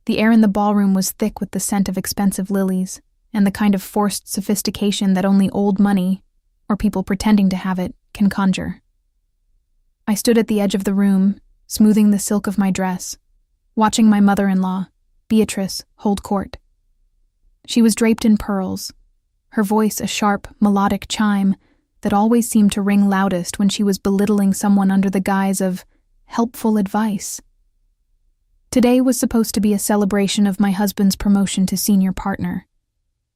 The air in the ballroom was thick with the scent of expensive lilies and the kind of forced sophistication that only old money, or people pretending to have it, can conjure. I stood at the edge of the room, smoothing the silk of my dress, watching my mother-in-law, Beatrice, hold court. She was draped in pearls, her voice a sharp, melodic chime that always seemed to ring loudest when she was belittling someone under the guise of helpful advice. Today was supposed to be a celebration of my husband's promotion to senior partner,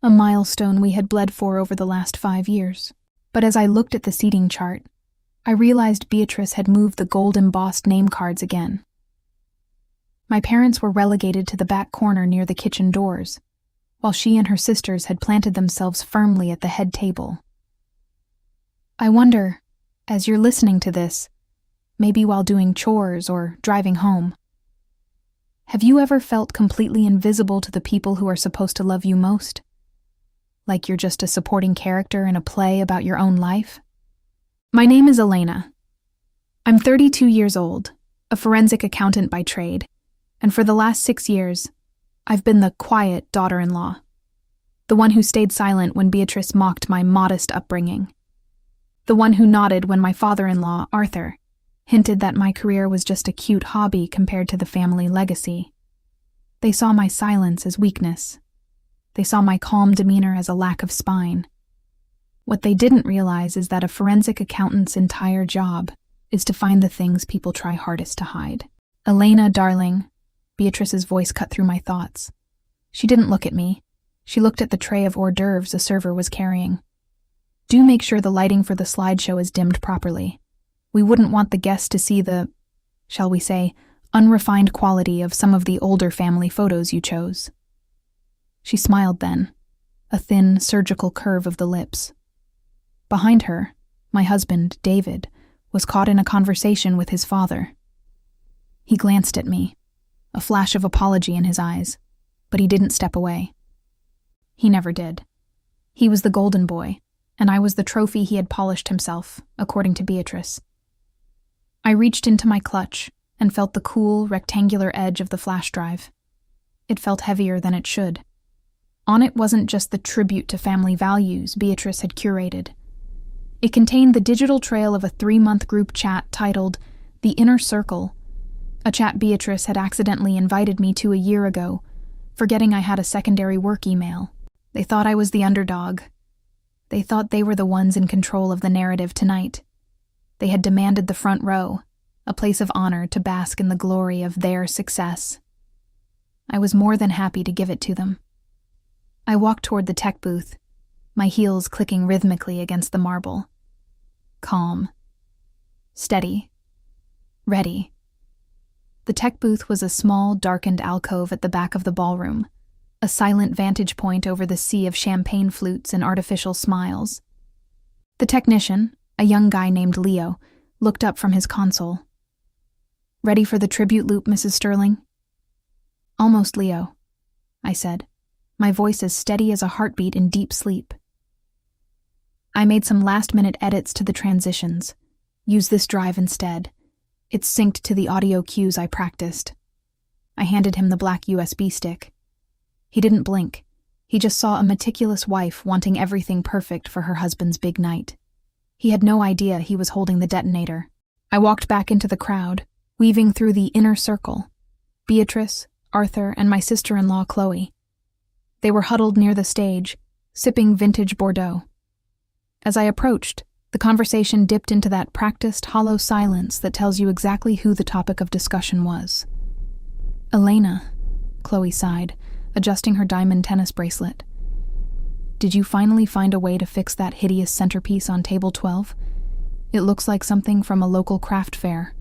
a milestone we had bled for over the last 5 years. But as I looked at the seating chart, I realized Beatrice had moved the gold-embossed name cards again. My parents were relegated to the back corner near the kitchen doors, while she and her sisters had planted themselves firmly at the head table. I wonder, as you're listening to this, maybe while doing chores or driving home, have you ever felt completely invisible to the people who are supposed to love you most? Like you're just a supporting character in a play about your own life? My name is Elena. I'm 32 years old, a forensic accountant by trade, and for the last 6 years, I've been the quiet daughter-in-law, the one who stayed silent when Beatrice mocked my modest upbringing, the one who nodded when my father-in-law, Arthur, hinted that my career was just a cute hobby compared to the family legacy. They saw my silence as weakness. They saw my calm demeanor as a lack of spine. What they didn't realize is that a forensic accountant's entire job is to find the things people try hardest to hide. Elena, darling, Beatrice's voice cut through my thoughts. She didn't look at me. She looked at the tray of hors d'oeuvres a server was carrying. Do make sure the lighting for the slideshow is dimmed properly. We wouldn't want the guests to see the, shall we say, unrefined quality of some of the older family photos you chose. She smiled then, a thin, surgical curve of the lips. Behind her, my husband, David, was caught in a conversation with his father. He glanced at me, a flash of apology in his eyes, but he didn't step away. He never did. He was the golden boy, and I was the trophy he had polished himself, according to Beatrice. I reached into my clutch and felt the cool, rectangular edge of the flash drive. It felt heavier than it should. On it wasn't just the tribute to family values Beatrice had curated. It contained the digital trail of a 3-month group chat titled The Inner Circle, a chat Beatrice had accidentally invited me to a year ago, forgetting I had a secondary work email. They thought I was the underdog. They thought they were the ones in control of the narrative tonight. They had demanded the front row, a place of honor to bask in the glory of their success. I was more than happy to give it to them. I walked toward the tech booth, my heels clicking rhythmically against the marble. Calm. Steady. Ready. The tech booth was a small, darkened alcove at the back of the ballroom, a silent vantage point over the sea of champagne flutes and artificial smiles. The technician, a young guy named Leo, looked up from his console. "Ready for the tribute loop, Mrs. Sterling?" "Almost, Leo," I said, my voice as steady as a heartbeat in deep sleep. I made some last-minute edits to the transitions. Use this drive instead. It's synced to the audio cues I practiced. I handed him the black USB stick. He didn't blink. He just saw a meticulous wife wanting everything perfect for her husband's big night. He had no idea he was holding the detonator. I walked back into the crowd, weaving through the inner circle. Beatrice, Arthur, and my sister-in-law, Chloe. They were huddled near the stage, sipping vintage Bordeaux. As I approached, the conversation dipped into that practiced, hollow silence that tells you exactly who the topic of discussion was. "Elena," Chloe sighed, adjusting her diamond tennis bracelet. "Did you finally find a way to fix that hideous centerpiece on table 12? It looks like something from a local craft fair."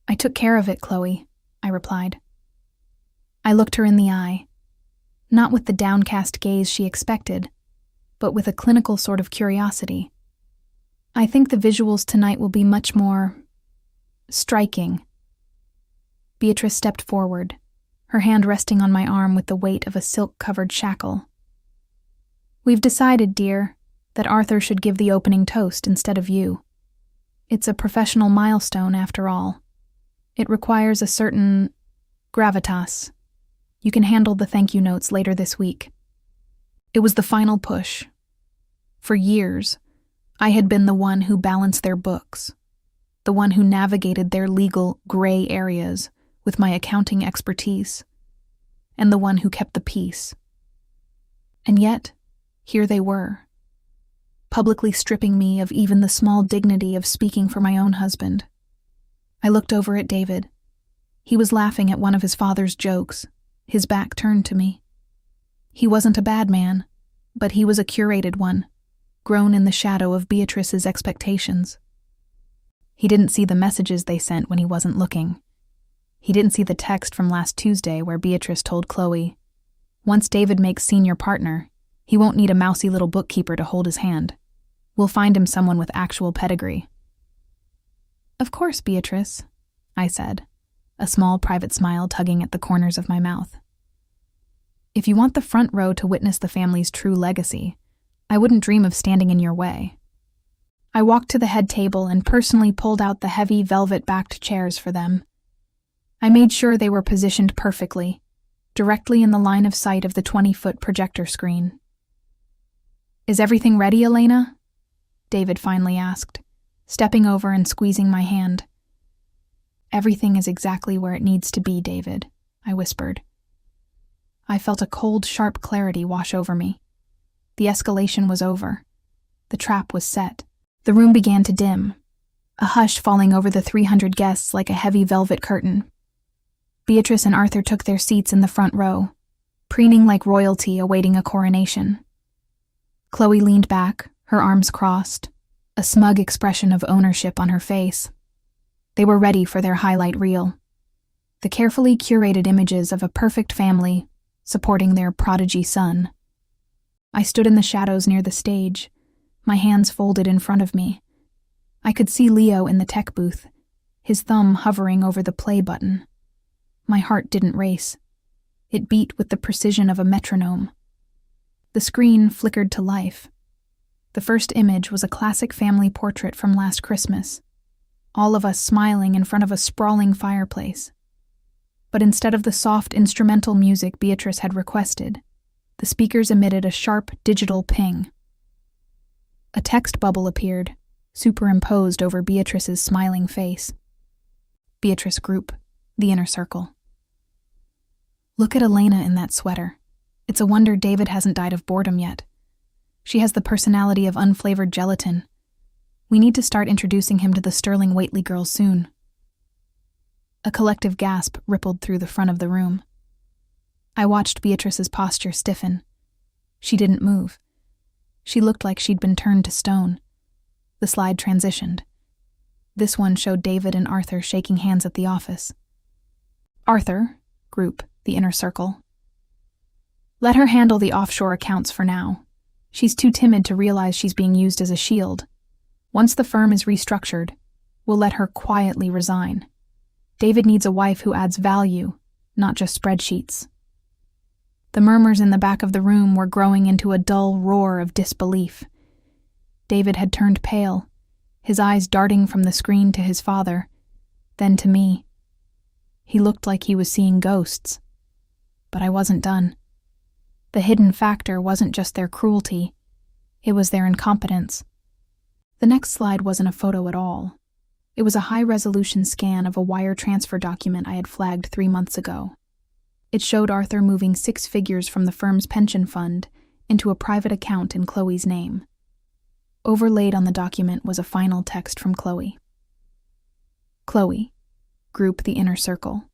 "I took care of it, Chloe," I replied. I looked her in the eye, not with the downcast gaze she expected, but with a clinical sort of curiosity. "I think the visuals tonight will be much more striking." Beatrice stepped forward, her hand resting on my arm with the weight of a silk-covered shackle. "We've decided, dear, that Arthur should give the opening toast instead of you. It's a professional milestone, after all. It requires a certain gravitas. You can handle the thank you notes later this week." It was the final push. For years, I had been the one who balanced their books, the one who navigated their legal gray areas with my accounting expertise, and the one who kept the peace. And yet, here they were, publicly stripping me of even the small dignity of speaking for my own husband. I looked over at David. He was laughing at one of his father's jokes, his back turned to me. He wasn't a bad man, but he was a curated one, grown in the shadow of Beatrice's expectations. He didn't see the messages they sent when he wasn't looking. He didn't see the text from last Tuesday where Beatrice told Chloe, "Once David makes senior partner, he won't need a mousey little bookkeeper to hold his hand. We'll find him someone with actual pedigree." "Of course, Beatrice," I said, a small private smile tugging at the corners of my mouth. "If you want the front row to witness the family's true legacy, I wouldn't dream of standing in your way." I walked to the head table and personally pulled out the heavy velvet-backed chairs for them. I made sure they were positioned perfectly, directly in the line of sight of the 20-foot projector screen. "Is everything ready, Elena?" David finally asked, stepping over and squeezing my hand. "Everything is exactly where it needs to be, David," I whispered. I felt a cold, sharp clarity wash over me. The escalation was over. The trap was set. The room began to dim, a hush falling over the 300 guests like a heavy velvet curtain. Beatrice and Arthur took their seats in the front row, preening like royalty awaiting a coronation. Chloe leaned back, her arms crossed, a smug expression of ownership on her face. They were ready for their highlight reel. The carefully curated images of a perfect family supporting their prodigy son. I stood in the shadows near the stage, my hands folded in front of me. I could see Leo in the tech booth, his thumb hovering over the play button. My heart didn't race. It beat with the precision of a metronome. The screen flickered to life. The first image was a classic family portrait from last Christmas, all of us smiling in front of a sprawling fireplace. But instead of the soft instrumental music Beatrice had requested, the speakers emitted a sharp digital ping. A text bubble appeared, superimposed over Beatrice's smiling face. Beatrice Group, the inner circle. "Look at Elena in that sweater. It's a wonder David hasn't died of boredom yet. She has the personality of unflavored gelatin. We need to start introducing him to the Sterling Waitley girls soon." A collective gasp rippled through the front of the room. I watched Beatrice's posture stiffen. She didn't move. She looked like she'd been turned to stone. The slide transitioned. This one showed David and Arthur shaking hands at the office. "Arthur, Group, the inner circle. Let her handle the offshore accounts for now. She's too timid to realize she's being used as a shield. Once the firm is restructured, we'll let her quietly resign. David needs a wife who adds value, not just spreadsheets." The murmurs in the back of the room were growing into a dull roar of disbelief. David had turned pale, his eyes darting from the screen to his father, then to me. He looked like he was seeing ghosts. But I wasn't done. The hidden factor wasn't just their cruelty, it was their incompetence. The next slide wasn't a photo at all. It was a high-resolution scan of a wire transfer document I had flagged 3 months ago. It showed Arthur moving 6 figures from the firm's pension fund into a private account in Chloe's name. Overlaid on the document was a final text from Chloe. "Chloe, Group, the inner circle.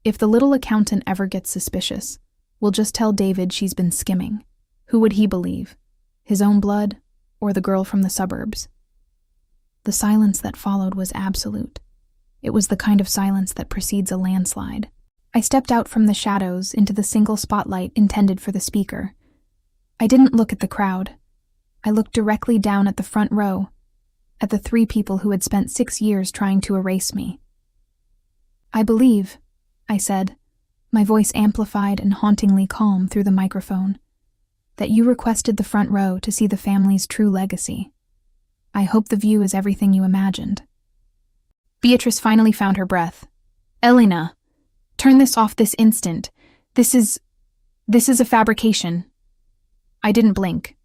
If the little accountant ever gets suspicious, we'll just tell David she's been skimming. Who would he believe? His own blood, or the girl from the suburbs?" The silence that followed was absolute. It was the kind of silence that precedes a landslide. I stepped out from the shadows into the single spotlight intended for the speaker. I didn't look at the crowd. I looked directly down at the front row, at the 3 people who had spent 6 years trying to erase me. "I believe," I said, my voice amplified and hauntingly calm through the microphone, "that you requested the front row to see the family's true legacy. I hope the view is everything you imagined." Beatrice finally found her breath. "Elena, turn this off this instant. This is a fabrication. I didn't blink.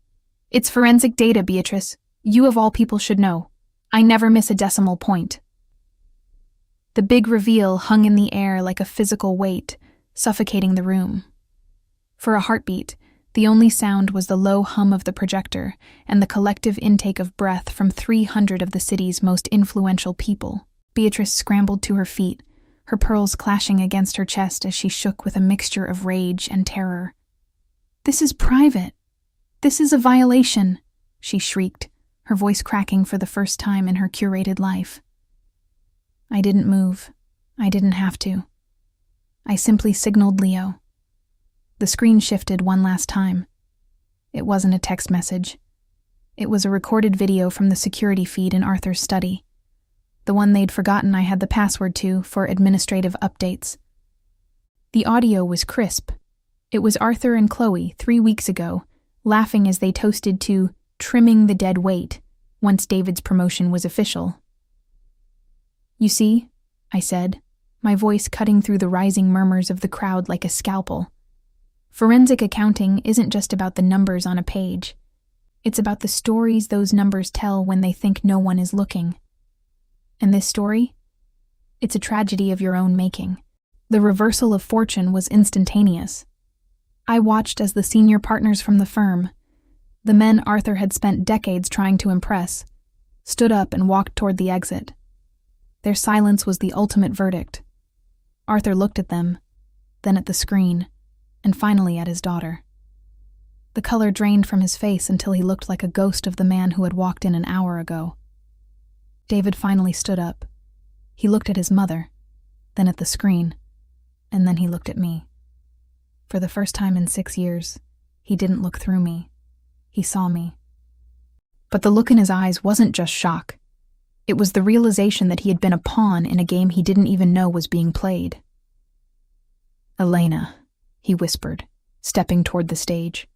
It's forensic data, Beatrice. You of all people should know. I never miss a decimal point. The big reveal hung in the air like a physical weight, suffocating the room. For a heartbeat, the only sound was the low hum of the projector and the collective intake of breath from 300 of the city's most influential people. Beatrice scrambled to her feet, her pearls clashing against her chest as she shook with a mixture of rage and terror. "This is private. This is a violation," she shrieked, her voice cracking for the first time in her curated life. I didn't move. I didn't have to. I simply signaled Leo. The screen shifted one last time. It wasn't a text message. It was a recorded video from the security feed in Arthur's study, the one they'd forgotten I had the password to for administrative updates. The audio was crisp. It was Arthur and Chloe 3 weeks ago, laughing as they toasted to trimming the dead weight once David's promotion was official. "You see," I said, my voice cutting through the rising murmurs of the crowd like a scalpel. "Forensic accounting isn't just about the numbers on a page. It's about the stories those numbers tell when they think no one is looking. And this story? It's a tragedy of your own making." The reversal of fortune was instantaneous. I watched as the senior partners from the firm, the men Arthur had spent decades trying to impress, stood up and walked toward the exit. Their silence was the ultimate verdict. Arthur looked at them, then at the screen, and finally at his daughter. The color drained from his face until he looked like a ghost of the man who had walked in an hour ago. David finally stood up. He looked at his mother, then at the screen, and then he looked at me. For the first time in 6 years, he didn't look through me. He saw me. But the look in his eyes wasn't just shock. It was the realization that he had been a pawn in a game he didn't even know was being played. "Elena," he whispered, stepping toward the stage.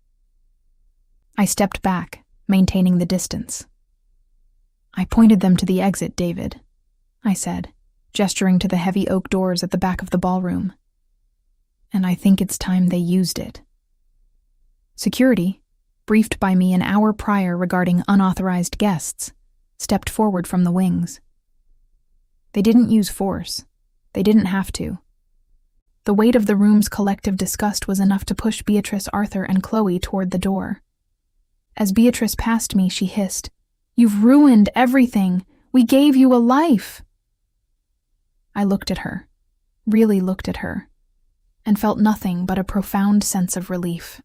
I stepped back, maintaining the distance. "I pointed them to the exit, David," I said, gesturing to the heavy oak doors at the back of the ballroom. "And I think it's time they used it." Security, briefed by me an hour prior regarding unauthorized guests, stepped forward from the wings. They didn't use force. They didn't have to. The weight of the room's collective disgust was enough to push Beatrice, Arthur, and Chloe toward the door. As Beatrice passed me, she hissed, "You've ruined everything. We gave you a life." I looked at her, really looked at her, and felt nothing but a profound sense of relief.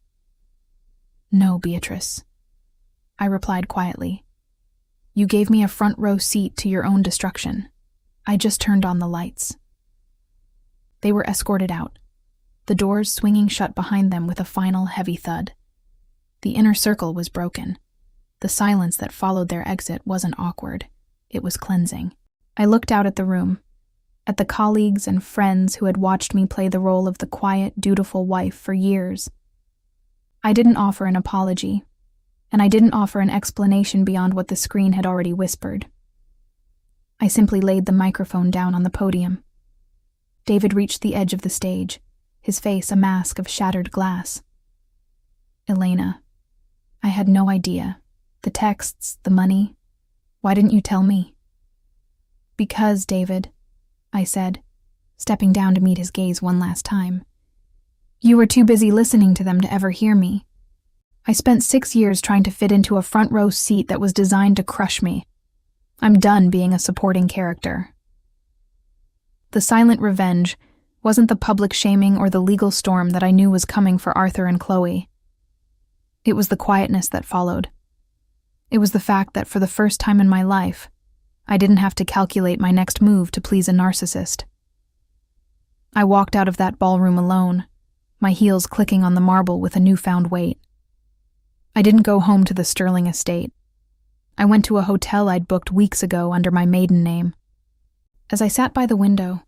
"No, Beatrice," I replied quietly. "You gave me a front row seat to your own destruction. I just turned on the lights." They were escorted out, the doors swinging shut behind them with a final heavy thud. The inner circle was broken. The silence that followed their exit wasn't awkward. It was cleansing. I looked out at the room, at the colleagues and friends who had watched me play the role of the quiet, dutiful wife for years. I didn't offer an apology, and I didn't offer an explanation beyond what the screen had already whispered. I simply laid the microphone down on the podium. David reached the edge of the stage, his face a mask of shattered glass. "Elena, I had no idea. The texts, the money. Why didn't you tell me?" "Because, David," I said, stepping down to meet his gaze one last time. "You were too busy listening to them to ever hear me. I spent 6 years trying to fit into a front row seat that was designed to crush me. I'm done being a supporting character." The silent revenge wasn't the public shaming or the legal storm that I knew was coming for Arthur and Chloe. It was the quietness that followed. It was the fact that for the first time in my life, I didn't have to calculate my next move to please a narcissist. I walked out of that ballroom alone, my heels clicking on the marble with a newfound weight. I didn't go home to the Sterling estate. I went to a hotel I'd booked weeks ago under my maiden name. As I sat by the window,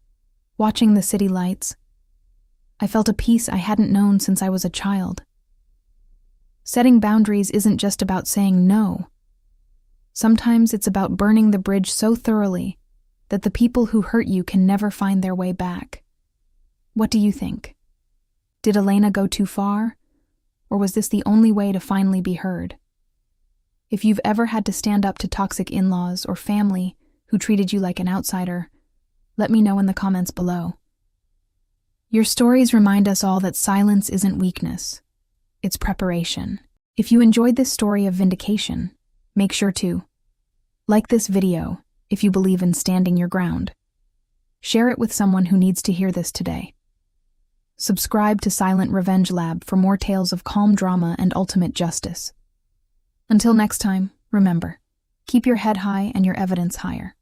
watching the city lights, I felt a peace I hadn't known since I was a child. Setting boundaries isn't just about saying no. Sometimes it's about burning the bridge so thoroughly that the people who hurt you can never find their way back. What do you think? Did Elena go too far? Or was this the only way to finally be heard? If you've ever had to stand up to toxic in-laws or family who treated you like an outsider, let me know in the comments below. Your stories remind us all that silence isn't weakness, it's preparation. If you enjoyed this story of vindication, make sure to like this video if you believe in standing your ground. Share it with someone who needs to hear this today. Subscribe to Silent Revenge Lab for more tales of calm drama and ultimate justice. Until next time, remember, keep your head high and your evidence higher.